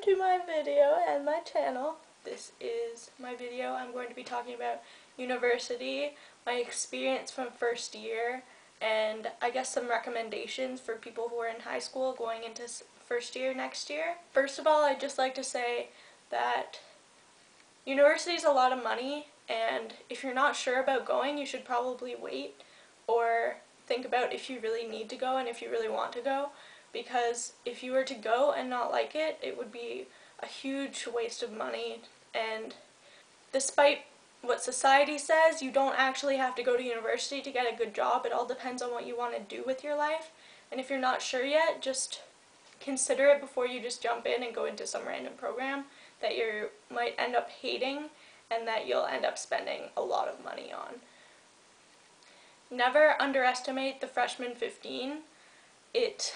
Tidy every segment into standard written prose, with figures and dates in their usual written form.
welcome to my video and my channel. This is my video. I'm going to be talking about university, my experience from first year, and I guess some recommendations for people who are in high school going into first year next year. First of all, I'd just like to say that university is a lot of money, and if you're not sure about going, you should probably wait or think about if you really need to go and if you really want to go. Because if you were to go and not like it, it would be a huge waste of money. And despite what society says, you don't actually have to go to university to get a good job. It all depends on what you want to do with your life. And if you're not sure yet, just consider it before you just jump in and go into some random program that you might end up hating and that you'll end up spending a lot of money on. Never underestimate the freshman 15. It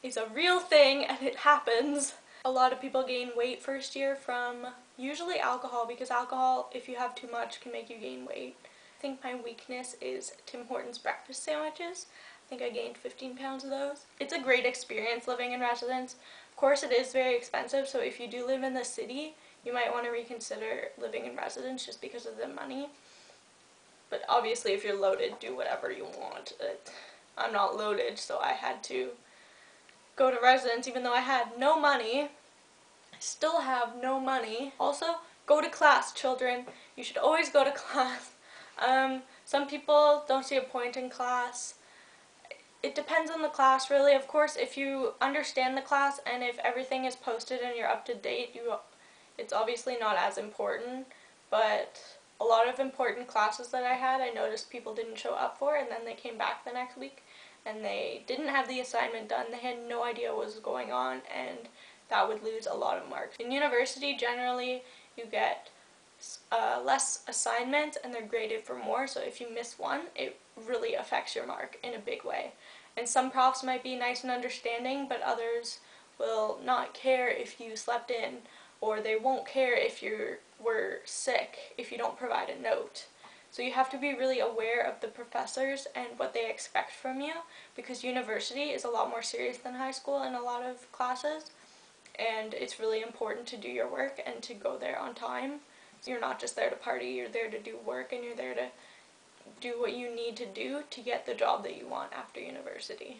is a real thing and it happens. A lot of people gain weight first year from usually alcohol, because alcohol, if you have too much, can make you gain weight. I think my weakness is Tim Hortons breakfast sandwiches. I think I gained 15 pounds of those. It's a great experience living in residence. Of course it is very expensive, so if you do live in the city, you might want to reconsider living in residence just because of the money. But obviously if you're loaded, do whatever you want. I'm not loaded, so I had to go to residence even though I had no money. I still have no money. Also, go to class, children. You should always go to class. Some people don't see a point in class. It depends on the class, really. Of course, if you understand the class and if everything is posted and you're up to date, it's obviously not as important. But a lot of important classes that I had, I noticed people didn't show up for, and then they came back the next week and they didn't have the assignment done. They had no idea what was going on, and that would lose a lot of marks. In university, generally, you get less assignments and they're graded for more, so if you miss one, it really affects your mark in a big way. And some profs might be nice and understanding, but others will not care if you slept in, or they won't care if you were sick if you don't provide a note. So you have to be really aware of the professors and what they expect from you, because university is a lot more serious than high school in a lot of classes, and it's really important to do your work and to go there on time. So you're not just there to party, you're there to do work, and you're there to do what you need to do to get the job that you want after university.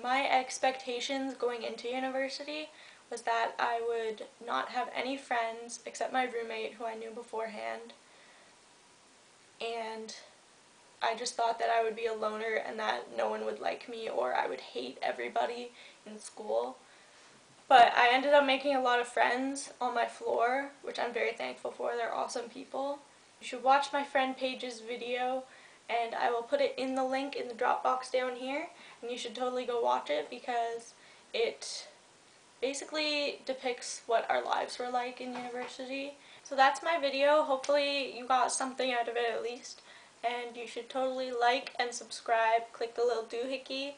My expectations going into university was that I would not have any friends except my roommate, who I knew beforehand. And I just thought that I would be a loner and that no one would like me, or I would hate everybody in school. But I ended up making a lot of friends on my floor, which I'm very thankful for. They're awesome people. You should watch my friend Paige's video, and I will put it in the link in the Dropbox down here, and you should totally go watch it because it basically depicts what our lives were like in university. So that's my video. Hopefully you got something out of it at least. And you should totally like and subscribe. Click the little doohickey.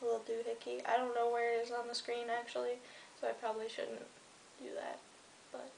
I don't know where it is on the screen actually, so I probably shouldn't do that. But